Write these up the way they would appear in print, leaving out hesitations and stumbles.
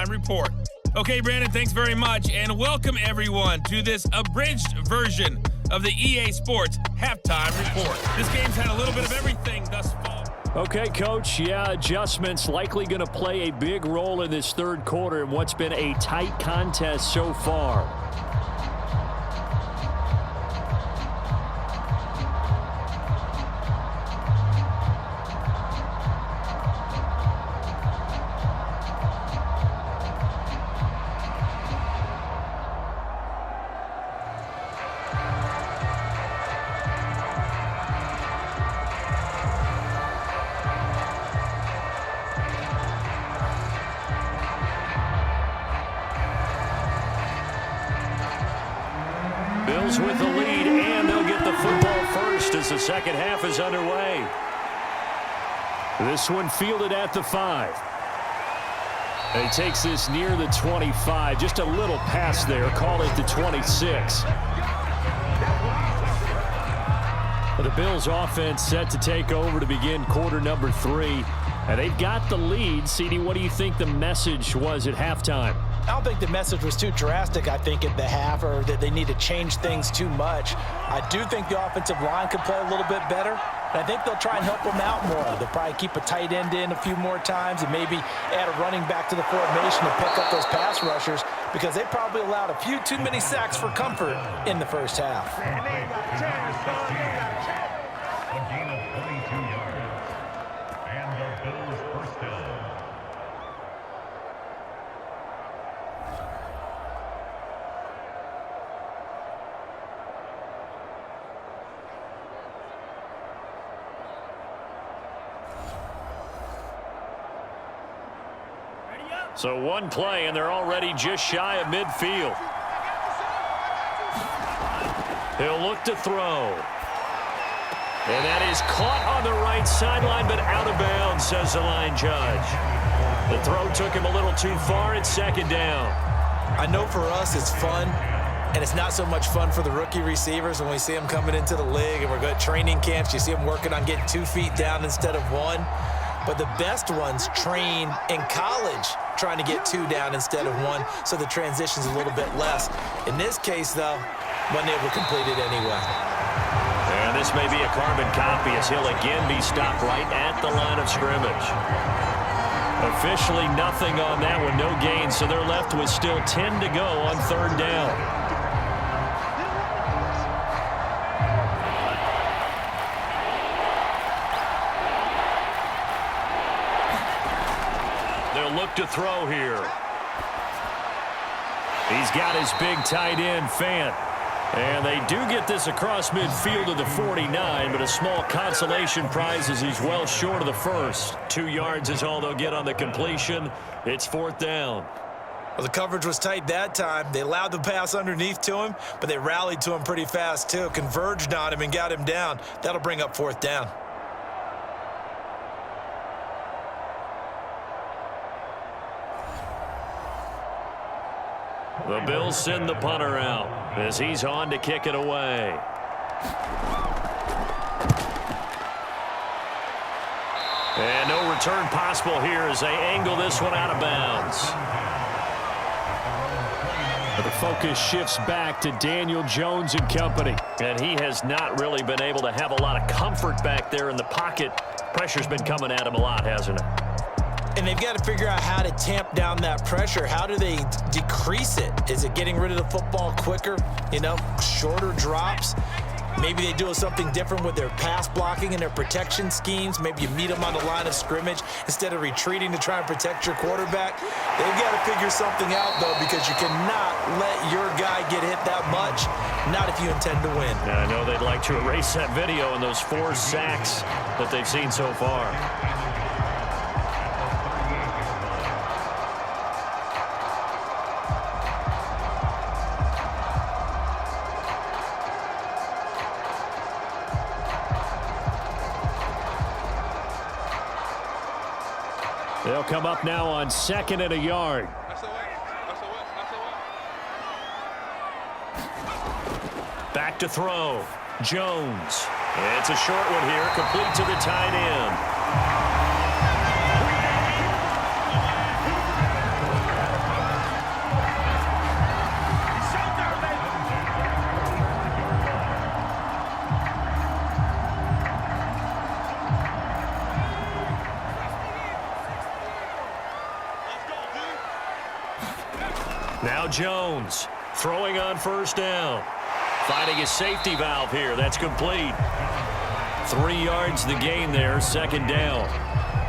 halftime report. Okay, Brandon, thanks very much, and welcome everyone to this abridged version of the EA Sports halftime report. This game's had a little bit of everything thus far. Okay, Coach, adjustments likely going to play a big role in this third quarter in what's been a tight contest so far. Bills with the lead, and they'll get the football first as the second half is underway. This one fielded at the 5. And he takes this near the 25. Just a little pass there. Call it the 26. The Bills offense set to take over to begin quarter number 3. And they've got the lead. CD, what do you think the message was at halftime? I don't think the message was too drastic, I think, at the half, or that they need to change things too much. I do think the offensive line could play a little bit better, and I think they'll try and help them out more. They'll probably keep a tight end in a few more times and maybe add a running back to the formation to pick up those pass rushers, because they probably allowed a few too many sacks for comfort in the first half. A gain of 22 yards. And the Bills first down. So one play, and they're already just shy of midfield. He'll look to throw. And that is caught on the right sideline, but out of bounds, says the line judge. The throw took him a little too far. It's second down. I know for us it's fun, and it's not so much fun for the rookie receivers when we see them coming into the league and we're going to training camps. You see them working on getting 2 feet down instead of 1. But the best ones train in college trying to get 2 down instead of 1, so the transition's a little bit less. In this case, though, wasn't able to complete it anyway. And this may be a carbon copy as he'll again be stopped right at the line of scrimmage. Officially nothing on that one, no gain, so they're left with still 10 to go on third down. They'll look to throw here. He's got his big tight end, Fant. And they do get this across midfield to the 49, but a small consolation prize as he's well short of the first. 2 yards is all they'll get on the completion. It's fourth down. Well, the coverage was tight that time. They allowed the pass underneath to him, but they rallied to him pretty fast, too. Converged on him and got him down. That'll bring up fourth down. The Bills send the punter out as he's on to kick it away. And no return possible here as they angle this one out of bounds. The focus shifts back to Daniel Jones and company. And he has not really been able to have a lot of comfort back there in the pocket. Pressure's been coming at him a lot, hasn't it? And they've got to figure out how to tamp down that pressure. How do they decrease it? Is it getting rid of the football quicker? You know, shorter drops? Maybe they do something different with their pass blocking and their protection schemes. Maybe you meet them on the line of scrimmage instead of retreating to try and protect your quarterback. They've got to figure something out, though, because you cannot let your guy get hit that much, not if you intend to win. Now, I know they'd like to erase that video and those 4 sacks that they've seen so far. They'll come up now on 2nd and a yard. Back to throw. Jones. It's a short one here, complete to the tight end. Now Jones throwing on first down. Finding his safety valve here. That's complete. 3 yards the gain there, second down.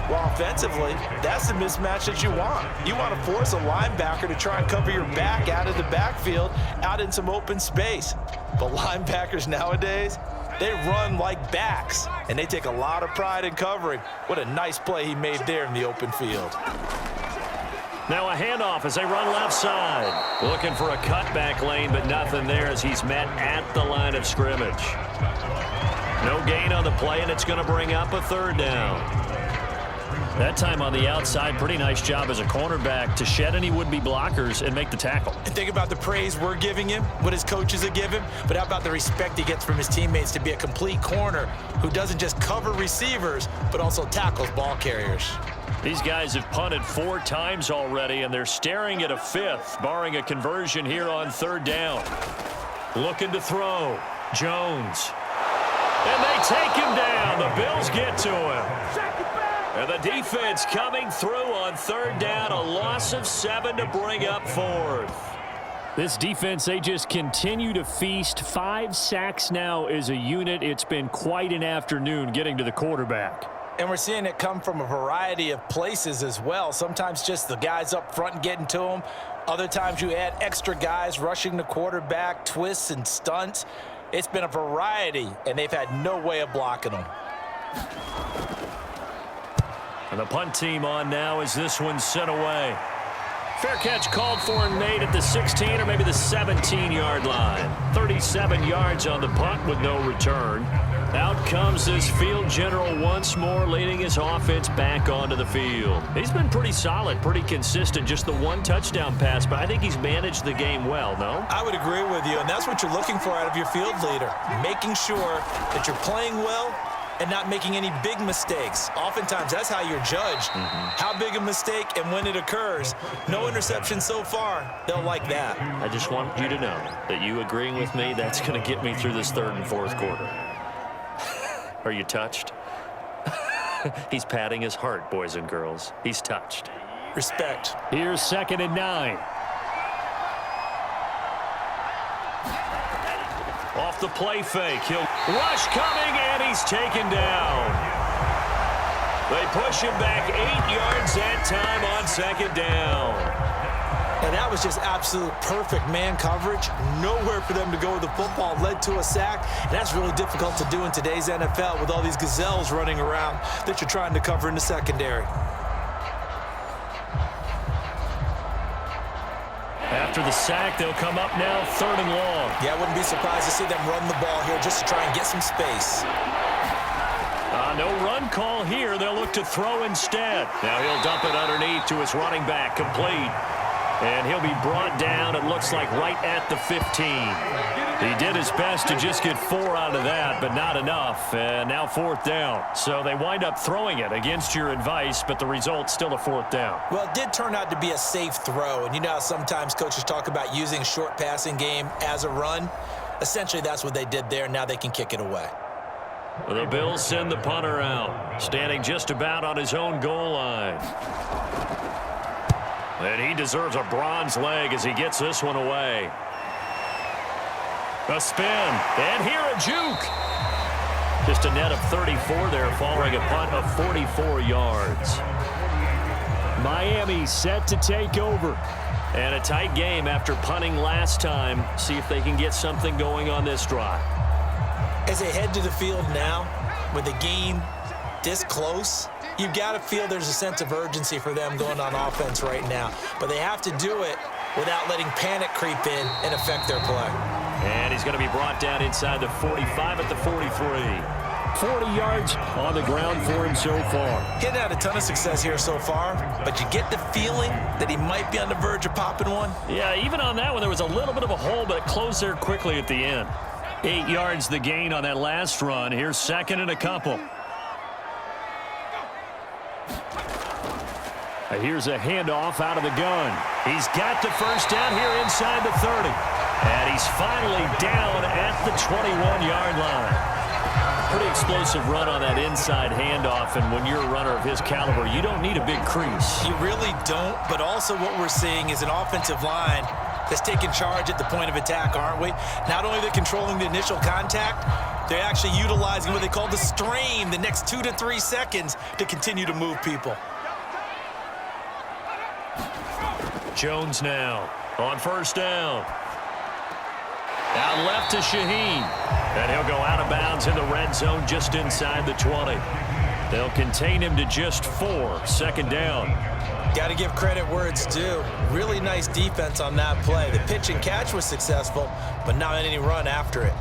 Well, offensively, that's the mismatch that you want. You want to force a linebacker to try and cover your back out of the backfield, out in some open space. But linebackers nowadays, they run like backs, and they take a lot of pride in covering. What a nice play he made there in the open field. Now a handoff as they run left side. Looking for a cutback lane, but nothing there as he's met at the line of scrimmage. No gain on the play, and it's going to bring up a third down. That time on the outside, pretty nice job as a cornerback to shed any would-be blockers and make the tackle. And think about the praise we're giving him, what his coaches are giving, but how about the respect he gets from his teammates to be a complete corner who doesn't just cover receivers, but also tackles ball carriers. These guys have punted 4 times already, and they're staring at a 5th, barring a conversion here on third down. Looking to throw. Jones. And they take him down. The Bills get to him. And the defense coming through on third down. A loss of 7 to bring up 4th. This defense, they just continue to feast. 5 sacks now as a unit. It's been quite an afternoon getting to the quarterback. And we're seeing it come from a variety of places as well. Sometimes just the guys up front getting to him. Other times you add extra guys rushing the quarterback, twists and stunts. It's been a variety, and they've had no way of blocking them. And the punt team on now as this one's sent away. Fair catch called for and made at the 16 or maybe the 17-yard line. 37 yards on the punt with no return. Out comes this field general once more, leading his offense back onto the field. He's been pretty solid, pretty consistent, just the 1 touchdown pass, but I think he's managed the game well, no? I would agree with you, and that's what you're looking for out of your field leader, making sure that you're playing well and not making any big mistakes. Oftentimes, that's how you're judged. How big a mistake and when it occurs. No interception so far. They'll like that. I just want you to know that you agreeing with me, that's going to get me through this 3rd and 4th quarter. Are you touched? He's patting his heart, boys and girls. He's touched. Respect. Here's 2nd and 9. Off the play fake. He'll rush coming, and he's taken down. They push him back 8 yards that time on 2nd down. And that was just absolute perfect man coverage. Nowhere for them to go with the football. Led to a sack. And that's really difficult to do in today's NFL with all these gazelles running around that you're trying to cover in the secondary. After the sack, they'll come up now 3rd and long. Yeah, I wouldn't be surprised to see them run the ball here just to try and get some space. No run call here. They'll look to throw instead. Now he'll dump it underneath to his running back, complete. And he'll be brought down, it looks like, right at the 15. He did his best to just get 4 out of that, but not enough. And now 4th down. So they wind up throwing it against your advice, but the result's still a 4th down. Well, it did turn out to be a safe throw. And you know how sometimes coaches talk about using short passing game as a run? Essentially, that's what they did there. Now they can kick it away. The Bills send the punter out, standing just about on his own goal line. And he deserves a bronze leg as he gets this one away. A spin, and here a juke. Just a net of 34 there, following a punt of 44 yards. Miami set to take over. And a tight game after punting last time. See if they can get something going on this drive. As they head to the field now, with the game this close, you've got to feel there's a sense of urgency for them going on offense right now. But they have to do it without letting panic creep in and affect their play. And he's going to be brought down inside the 45 at the 43. 40 yards on the ground for him so far. Getting had a ton of success here so far, but you get the feeling that he might be on the verge of popping one. Yeah, even on that one, there was a little bit of a hole, but it closed there quickly at the end. 8 yards the gain on that last run. Here's 2nd and a couple. Here's a handoff out of the gun. He's got the first down here inside the 30. And he's finally down at the 21-yard line. Pretty explosive run on that inside handoff, and when you're a runner of his caliber, you don't need a big crease. You really don't, but also what we're seeing is an offensive line that's taking charge at the point of attack, aren't we? Not only are they controlling the initial contact, they're actually utilizing what they call the strain the next 2 to 3 seconds to continue to move people. Jones now on first down. Out left to Shaheen. And he'll go out of bounds in the red zone just inside the 20. They'll contain him to just 4. Second down. Got to give credit where it's due. Really nice defense on that play. The pitch and catch was successful, but not any run after it.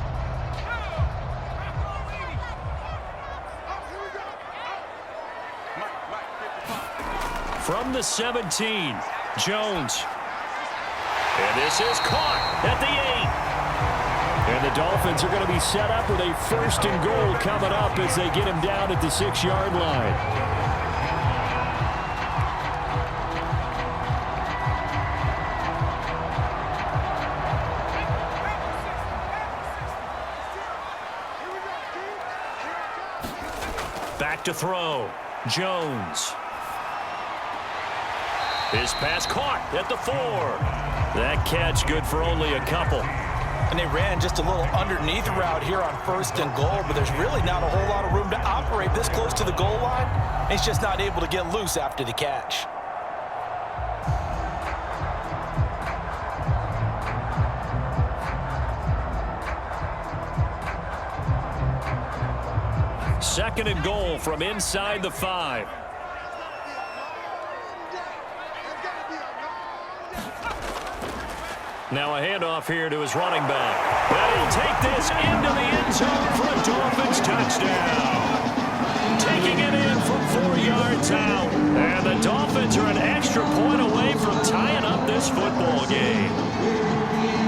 From the 17, Jones. And this is caught at the 8. And the Dolphins are going to be set up with a 1st and goal coming up as they get him down at the 6-yard line. Back to throw. Jones. His pass caught at the 4. That catch good for only a couple. And they ran just a little underneath route here on 1st and goal, but there's really not a whole lot of room to operate this close to the goal line. He's just not able to get loose after the catch. Second and goal from inside the 5. Now a handoff here to his running back. But he'll take this into the end zone for a Dolphins touchdown. Taking it in from 4 yards out. And the Dolphins are an extra point away from tying up this football game.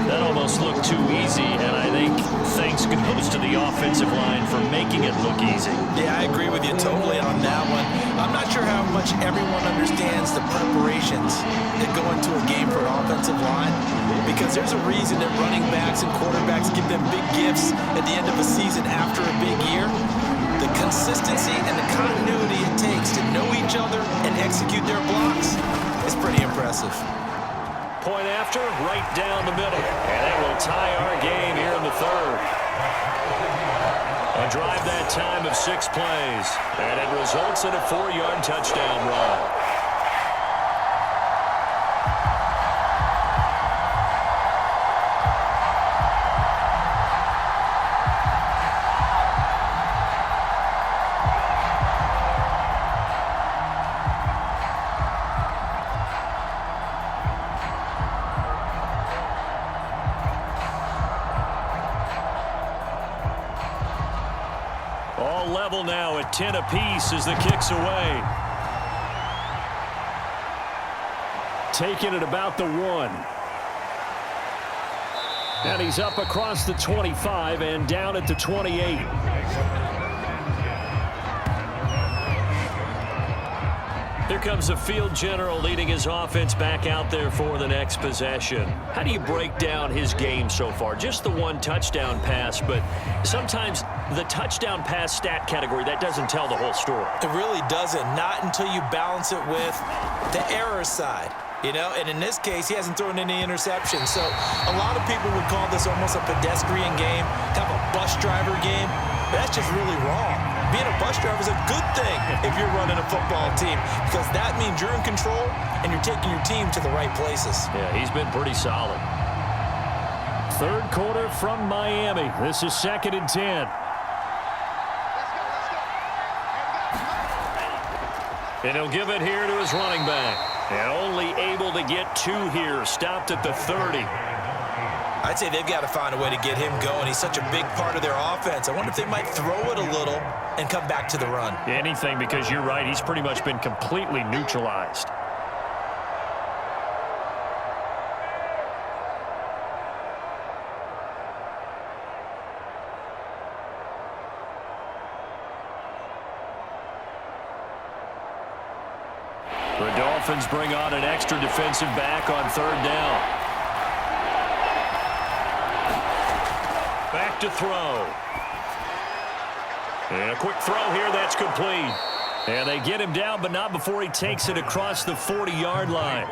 That almost looked too easy, and I think thanks goes to the offensive line for making it look easy. Yeah, I agree with you totally on that one. I'm not sure how much everyone understands the preparations that go into a game for an offensive line, because there's a reason that running backs and quarterbacks give them big gifts at the end of a season after a big year. The consistency and the continuity it takes to know each other and execute their blocks is pretty impressive. Point after, right down the middle. And that will tie our game here in the 3rd. A drive that time of 6 plays. And it results in a 4-yard touchdown run. All level now at 10 apiece as the kick's away. Taking it about the 1. And he's up across the 25 and down at the 28. Here comes the field general leading his offense back out there for the next possession. How do you break down his game so far? Just the 1 touchdown pass, but sometimes the touchdown pass stat category, that doesn't tell the whole story. It really doesn't, not until you balance it with the error side. You know, and in this case, he hasn't thrown any interceptions. So a lot of people would call this almost a pedestrian game, kind of a bus driver game. But that's just really wrong. Being a bus driver is a good thing if you're running a football team, because that means you're in control and you're taking your team to the right places. Yeah, he's been pretty solid. 3rd quarter from Miami. This is 2nd and 10. And he'll give it here to his running back. And only able to get 2 here. Stopped at the 30. I'd say they've got to find a way to get him going. He's such a big part of their offense. I wonder if they might throw it a little and come back to the run. Anything, because you're right. He's pretty much been completely neutralized. The Dolphins bring on an extra defensive back on 3rd down. Back to throw. And a quick throw here that's complete. And they get him down, but not before he takes it across the 40-yard line.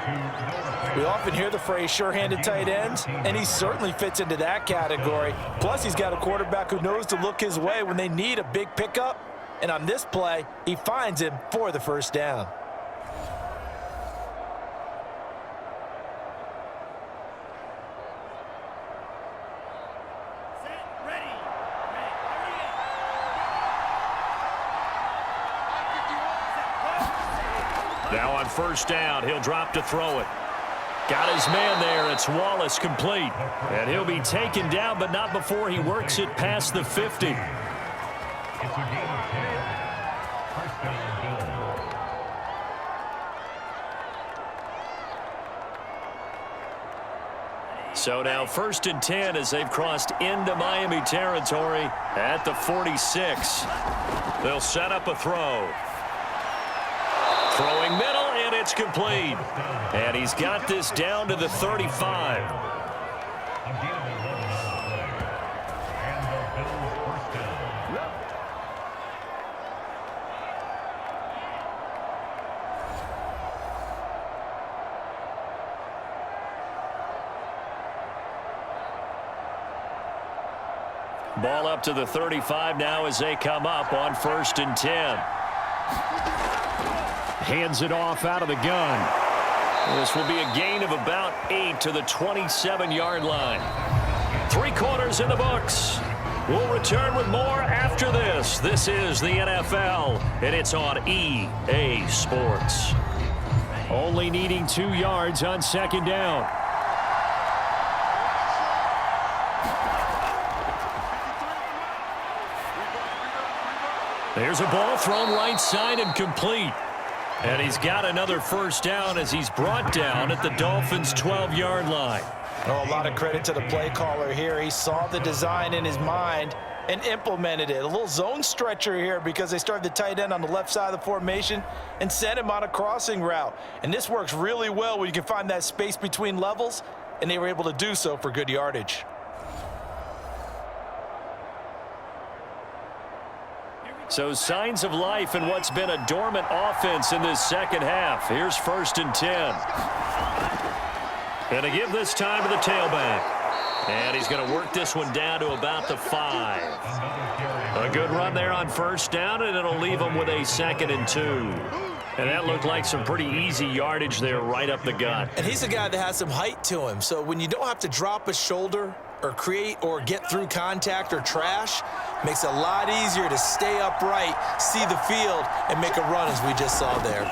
We often hear the phrase sure-handed tight ends, and he certainly fits into that category. Plus, he's got a quarterback who knows to look his way when they need a big pickup. And on this play, he finds him for the first down. Now on first down, he'll drop to throw it. Got his man there. It's Wallace complete. And he'll be taken down, but not before he works it past the 50. It's a gain of 10. First down, Bills. So now first and 10 as they've crossed into Miami territory at the 46. They'll set up a throw. Throwing middle, and it's complete. And he's got this down to the 35. A gain of 11 on the play. And the Bills first down. Ball up to the 35 now as they come up on first and 10. Hands it off out of the gun. This will be a gain of about 8 to the 27-yard line. 3 quarters in the books. We'll return with more after this. This is the NFL, and it's on EA Sports. Only needing 2 yards on second down. There's a ball thrown right side and complete. And he's got another first down as he's brought down at the Dolphins' 12-yard line. Oh, a lot of credit to the play caller here. He saw the design in his mind and implemented it. A little zone stretcher here because they started the tight end on the left side of the formation and sent him on a crossing route. And this works really well when you can find that space between levels, and they were able to do so for good yardage. So signs of life in what's been a dormant offense in this second half. Here's first and 10. And to give this time to the tailback. And he's going to work this one down to about the 5. A good run there on first down, and it'll leave him with a 2nd and 2. And that looked like some pretty easy yardage there right up the gut. And he's a guy that has some height to him. So when you don't have to drop a shoulder or create or get through contact or trash, makes it a lot easier to stay upright, see the field, and make a run as we just saw there.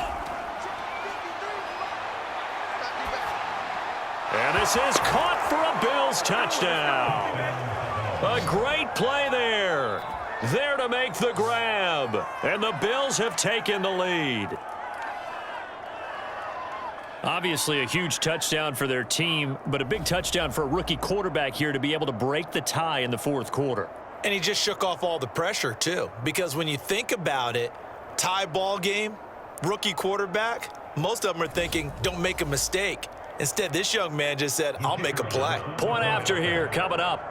And this is caught for a Bills touchdown. A great play there. There to make the grab. And the Bills have taken the lead. Obviously a huge touchdown for their team, but a big touchdown for a rookie quarterback here to be able to break the tie in the fourth quarter. And he just shook off all the pressure, too. Because when you think about it, tie ball game, rookie quarterback, most of them are thinking, don't make a mistake. Instead, this young man just said, I'll make a play. Point after here coming up.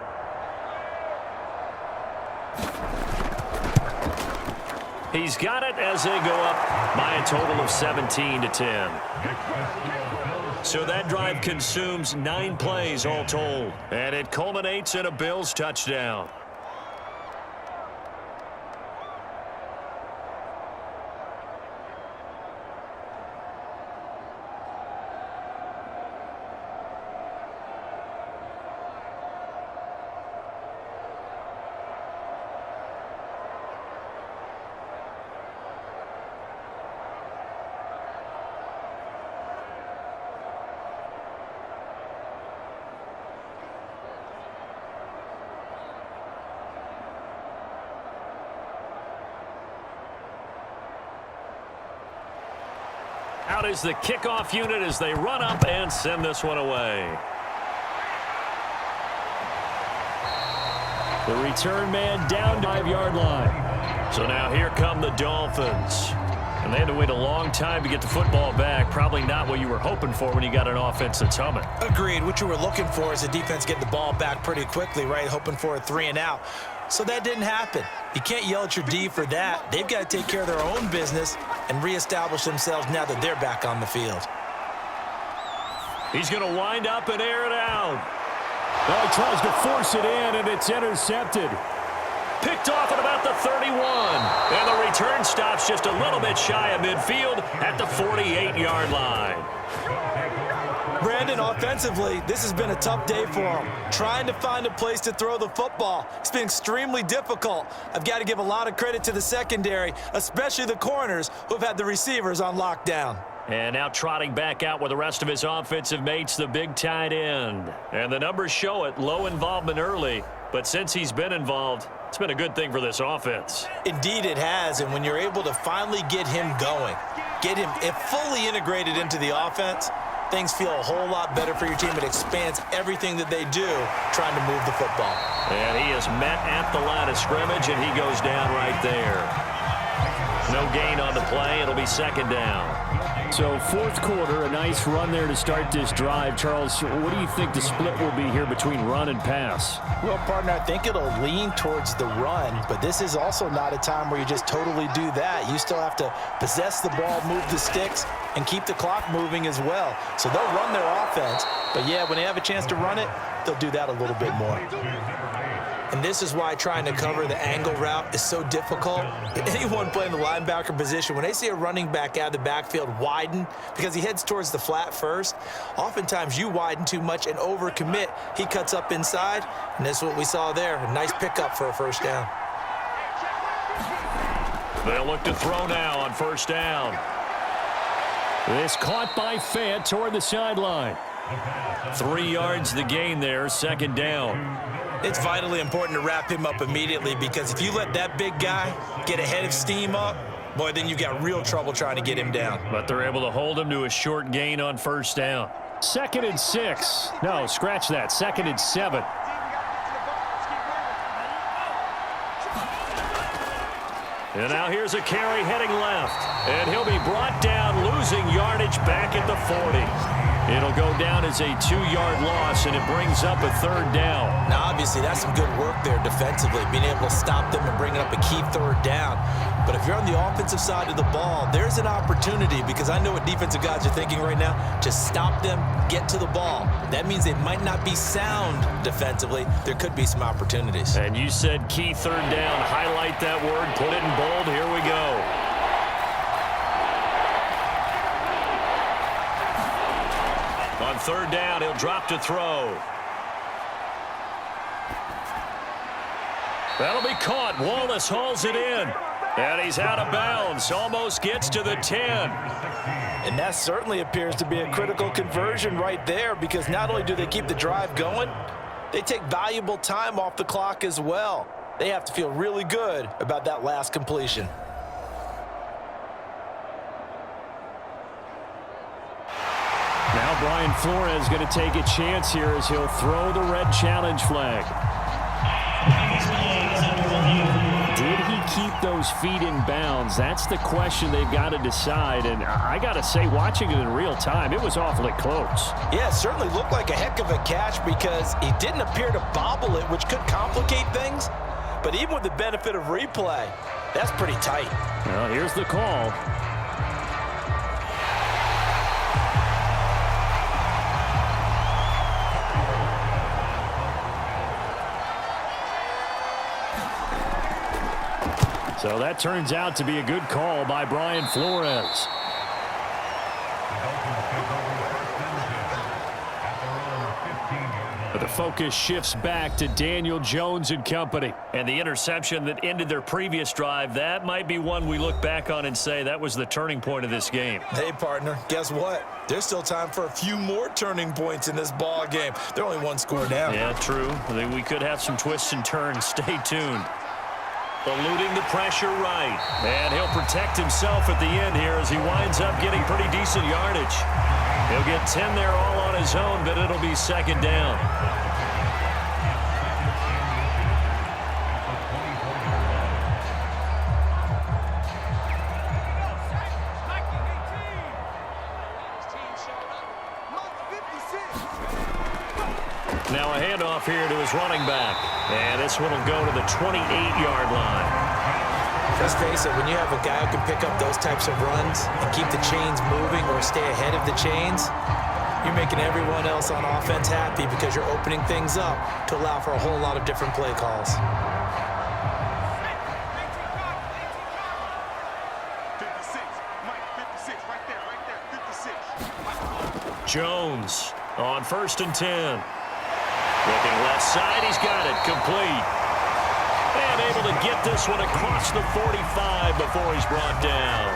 He's got it as they go up by a total of 17 to 10. So that drive consumes 9 plays all told. And it culminates in a Bills touchdown. Out is the kickoff unit as they run up and send this one away. The return man down to the 5-yard line. So now here come the Dolphins. And they had to wait a long time to get the football back. Probably not what you were hoping for when you got an offense that's humming. Agreed. What you were looking for is the defense getting the ball back pretty quickly, right? Hoping for a 3 and out. So that didn't happen. You can't yell at your D for that. They've got to take care of their own business and reestablish themselves now that they're back on the field. He's going to wind up and air it out. Well, he tries to force it in, and it's intercepted. Picked off at about the 31. And the return stops just a little bit shy of midfield at the 48-yard line. Brandon, offensively, this has been a tough day for him. Trying to find a place to throw the football. It's been extremely difficult. I've got to give a lot of credit to the secondary, especially the corners who have had the receivers on lockdown. And now trotting back out with the rest of his offensive mates, the big tight end. And the numbers show it, low involvement early. But since he's been involved, it's been a good thing for this offense. Indeed it has, and when you're able to finally get him going, get him fully integrated into the offense, things feel a whole lot better for your team. It expands everything that they do trying to move the football. And he is met at the line of scrimmage, and he goes down right there. No gain on the play. It'll be second down. So fourth quarter, a nice run there to start this drive. Charles, what do you think the split will be here between run and pass? Well, partner, I think it'll lean towards the run, but this is also not a time where you just totally do that. You still have to possess the ball, move the sticks, and keep the clock moving as well. So they'll run their offense, but yeah, when they have a chance to run it, they'll do that a little bit more. And this is why trying to cover the angle route is so difficult. Anyone playing the linebacker position, when they see a running back out of the backfield widen because he heads towards the flat first, oftentimes you widen too much and overcommit. He cuts up inside, and that's what we saw there. A nice pickup for a first down. They'll look to throw now on first down. This caught by Fant toward the sideline. 3 yards the gain there, second down. It's vitally important to wrap him up immediately because if you let that big guy get a head of steam up, boy, then you've got real trouble trying to get him down. But they're able to hold him to a short gain on first down. 2nd and 6. No, scratch that. 2nd and 7. And now here's a carry heading left. And he'll be brought down, losing yardage back at the 40. It'll go down as a 2-yard loss, and it brings up a third down. Now, obviously, that's some good work there defensively, being able to stop them and bringing up a key third down. But if you're on the offensive side of the ball, there's an opportunity because I know what defensive guys are thinking right now. Just stop them, get to the ball. That means they might not be sound defensively. There could be some opportunities. And you said key third down. Highlight that word. Put it in bold. Here we go. On third down, he'll drop to throw. That'll be caught. Wallace hauls it in. And he's out of bounds. Almost gets to the 10. And that certainly appears to be a critical conversion right there because not only do they keep the drive going, they take valuable time off the clock as well. They have to feel really good about that last completion. Now Brian Flores going to take a chance here as he'll throw the red challenge flag. Did he keep those feet in bounds? That's the question they've got to decide. And I got to say, watching it in real time, it was awfully close. Yeah, it certainly looked like a heck of a catch because he didn't appear to bobble it, which could complicate things. But even with the benefit of replay, that's pretty tight. Well, here's the call. So that turns out to be a good call by Brian Flores. But the focus shifts back to Daniel Jones and company. And the interception that ended their previous drive, that might be one we look back on and say that was the turning point of this game. Hey, partner, guess what? There's still time for a few more turning points in this ball game. They're only one score down. Yeah, true. We could have some twists and turns. Stay tuned. Eluding the pressure right. And he'll protect himself at the end here as he winds up getting pretty decent yardage. He'll get 10 there all on his own, but it'll be second down. Now a handoff here to his running back. And this one will go to the 28-yard line. Let's face it, when you have a guy who can pick up those types of runs and keep the chains moving or stay ahead of the chains, you're making everyone else on offense happy because you're opening things up to allow for a whole lot of different play calls. 56, Mike, 56, right there, 56. Jones on 1st and 10. Looking left side, he's got it, complete. And able to get this one across the 45 before he's brought down.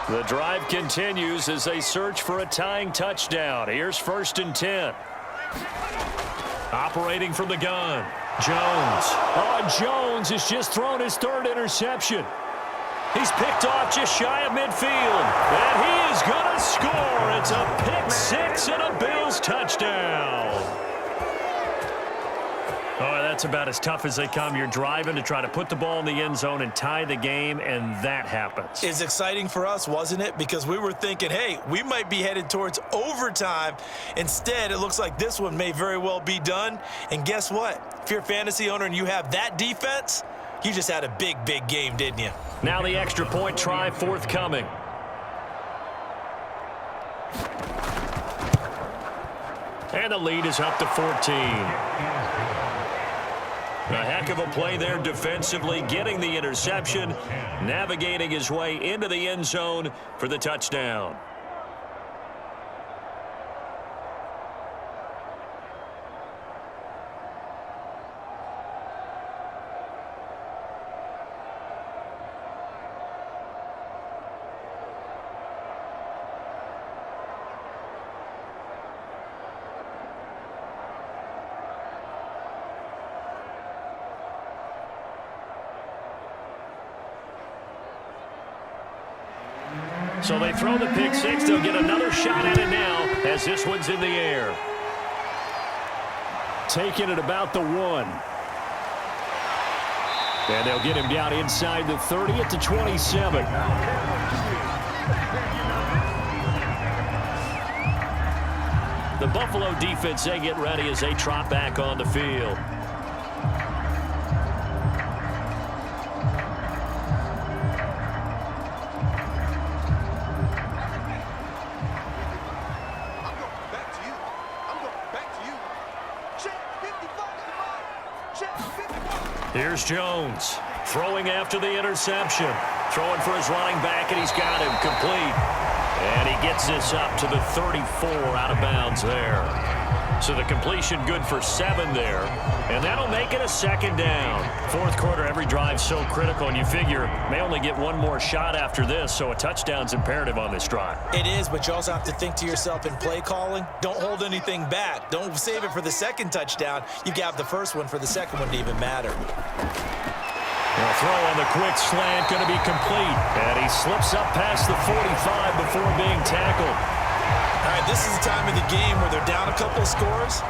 The drive continues as they search for a tying touchdown. Here's 1st and 10. Operating from the gun, Jones. Oh, Jones has just thrown his 3rd interception. He's picked off just shy of midfield. And he is going to score. It's a pick 6 and a Bills touchdown. Oh, that's about as tough as they come. You're driving to try to put the ball in the end zone and tie the game, and that happens. It's exciting for us, wasn't it? Because we were thinking, hey, we might be headed towards overtime. Instead, it looks like this one may very well be done. And guess what? If you're a fantasy owner and you have that defense, you just had a big, big game, didn't you? Now the extra point try forthcoming. And the lead is up to 14. A heck of a play there defensively, getting the interception, navigating his way into the end zone for the touchdown. So they throw the pick 6. They'll get another shot at it now as this one's in the air. Taking it about the 1. And they'll get him down inside the 30 at the 27. The Buffalo defense, they get ready as they trot back on the field. Here's Jones throwing after the interception. Throwing for his running back, and he's got him complete. And he gets this up to the 34 out of bounds there. So the completion good for 7 there. And that'll make it a 2nd down. 4th quarter, every drive's so critical, and you figure may only get one more shot after this, so a touchdown's imperative on this drive. It is, but you also have to think to yourself in play calling, don't hold anything back. Don't save it for the 2nd touchdown. You got the 1st one for the 2nd one to even matter. A throw on the quick slant, going to be complete. And he slips up past the 45 before being tackled. All right, this is the time of the game where they're down a couple of scores,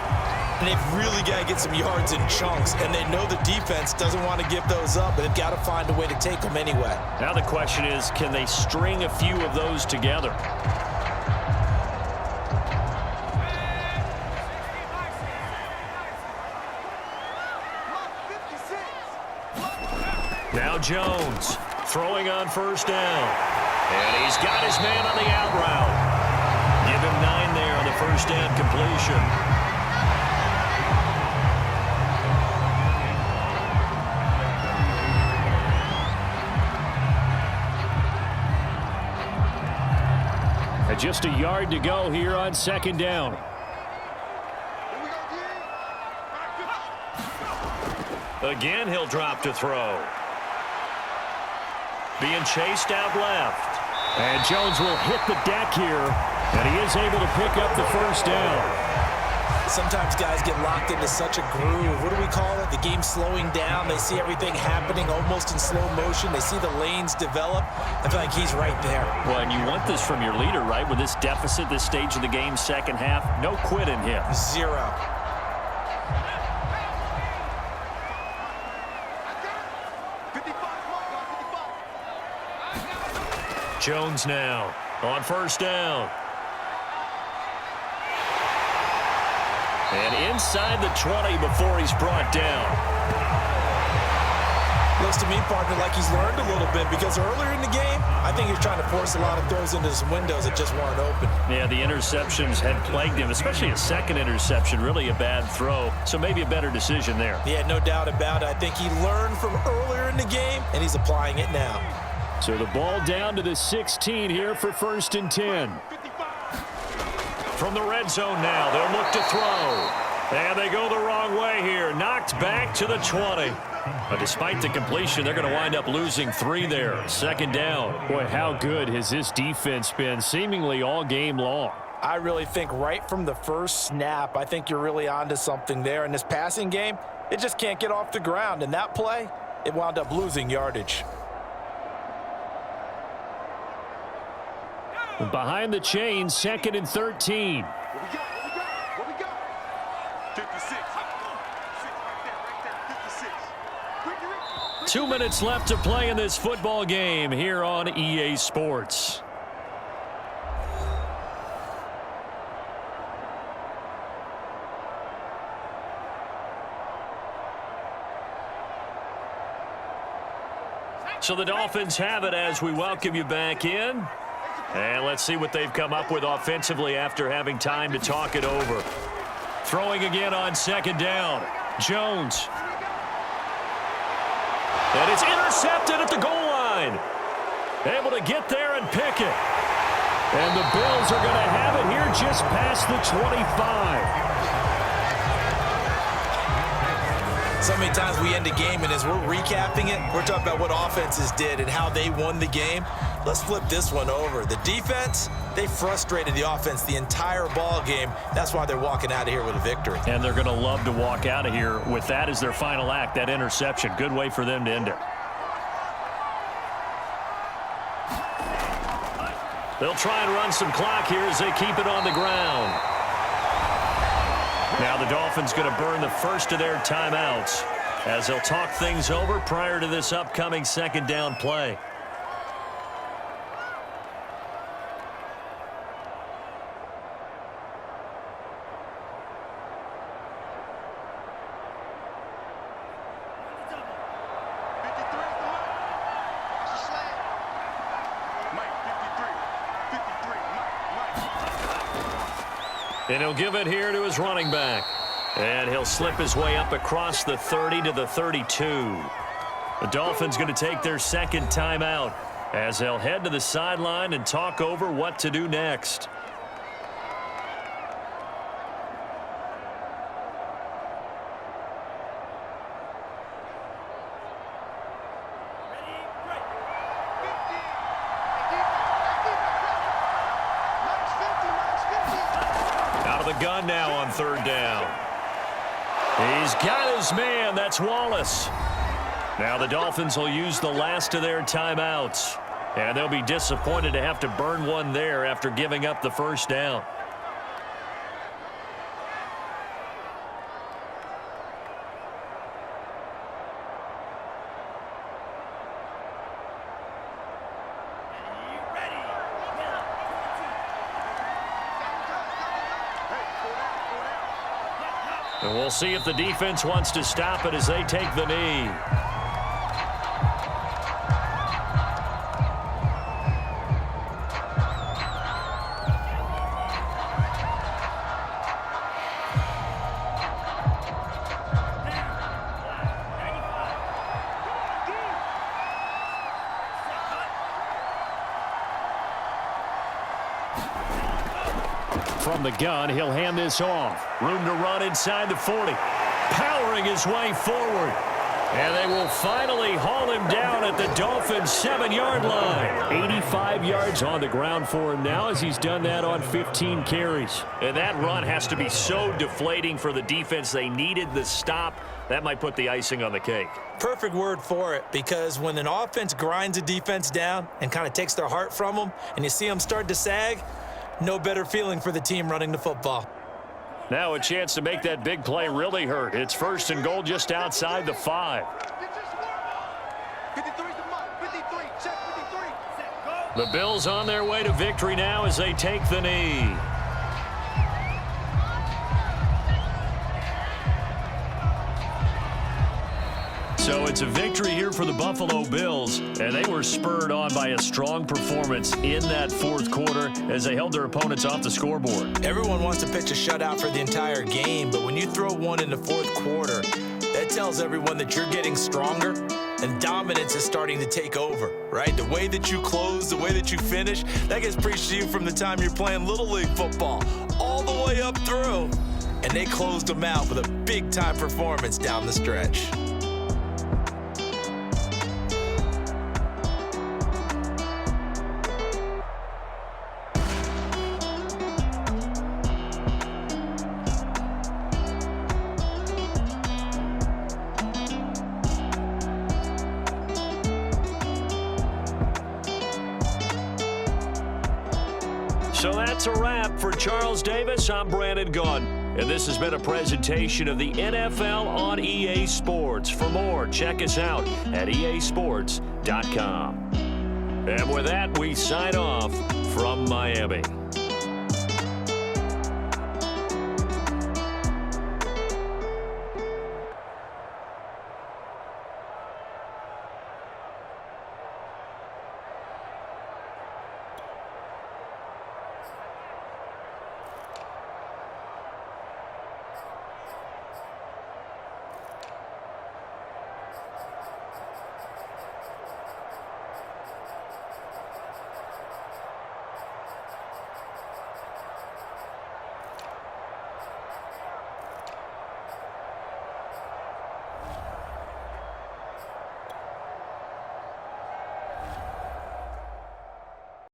and they've really got to get some yards in chunks, and they know the defense doesn't want to give those up, but they've got to find a way to take them anyway. Now the question is, can they string a few of those together? Now Jones throwing on 1st down. And he's got his man on the out route. Give him 9 there on the 1st down completion. And just a yard to go here on 2nd down. Again, he'll drop to throw. Being chased out left. And Jones will hit the deck here, and he is able to pick up the 1st down. Sometimes guys get locked into such a groove. What do we call it? The game's slowing down. They see everything happening almost in slow motion. They see the lanes develop. I feel like he's right there. Well, and you want this from your leader, right? With this deficit, this stage of the game, second half, no quit in him. Zero. Jones now on first down. And inside the 20 before he's brought down. Looks to me, partner, like he's learned a little bit because earlier in the game, I think he was trying to force a lot of throws into some windows that just weren't open. Yeah, the interceptions had plagued him, especially a second interception, really a bad throw. So maybe a better decision there. Yeah, no doubt about it. I think he learned from earlier in the game, and he's applying it now. So the ball down to the 16 here for 1st and 10. From the red zone now, they'll look to throw. And they go the wrong way here. Knocked back to the 20. But despite the completion, they're going to wind up losing 3 there. Second down. Boy, how good has this defense been seemingly all game long? I really think right from the first snap, I think you're really onto something there. In this passing game, it just can't get off the ground. And that play, it wound up losing yardage. Behind the chain, 2nd and 13. What we got? 56. Right there, 56. 2 minutes left to play in this football game here on EA Sports. So the Dolphins have it as we welcome you back in. And let's see what they've come up with offensively after having time to talk it over. Throwing again on second down. Jones. And it's intercepted at the goal line. Able to get there and pick it. And the Bills are going to have it here just past the 25. So many times we end a game, and as we're recapping it, we're talking about what offenses did and how they won the game. Let's flip this one over. The defense, they frustrated the offense the entire ball game. That's why they're walking out of here with a victory. And they're going to love to walk out of here with that as their final act, that interception. Good way for them to end it. They'll try and run some clock here as they keep it on the ground. Now the Dolphins going to burn the first of their timeouts as they'll talk things over prior to this upcoming second down play. And he'll give it here to his running back. And he'll slip his way up across the 30 to the 32. The Dolphins going to take their second timeout as they'll head to the sideline and talk over what to do next. Gun now on third down. He's got his man. That's Wallace. Now the Dolphins will use the last of their timeouts. And they'll be disappointed to have to burn one there after giving up the first down. And we'll see if the defense wants to stop it as they take the knee. From the gun, he'll hand this off. Room to run inside the 40. Powering his way forward. And they will finally haul him down at the Dolphins' 7-yard line. 85 yards on the ground for him now as he's done that on 15 carries. And that run has to be so deflating for the defense. They needed the stop. That might put the icing on the cake. Perfect word for it, because when an offense grinds a defense down and kind of takes their heart from them, and you see them start to sag, no better feeling for the team running the football. Now a chance to make that big play really hurt. It's 1st and goal just outside the 5. 53's the mark. 53. Check 53. The Bills on their way to victory now as they take the knee. So it's a victory here for the Buffalo Bills, and they were spurred on by a strong performance in that 4th quarter as they held their opponents off the scoreboard. Everyone wants to pitch a shutout for the entire game, but when you throw one in the 4th quarter, that tells everyone that you're getting stronger and dominance is starting to take over, right? The way that you close, the way that you finish, that gets preached to you from the time you're playing Little League football all the way up through. And they closed them out with a big-time performance down the stretch. So that's a wrap for Charles Davis. I'm Brandon Gunn, and this has been a presentation of the NFL on EA Sports. For more, check us out at easports.com. And with that, we sign off from Miami.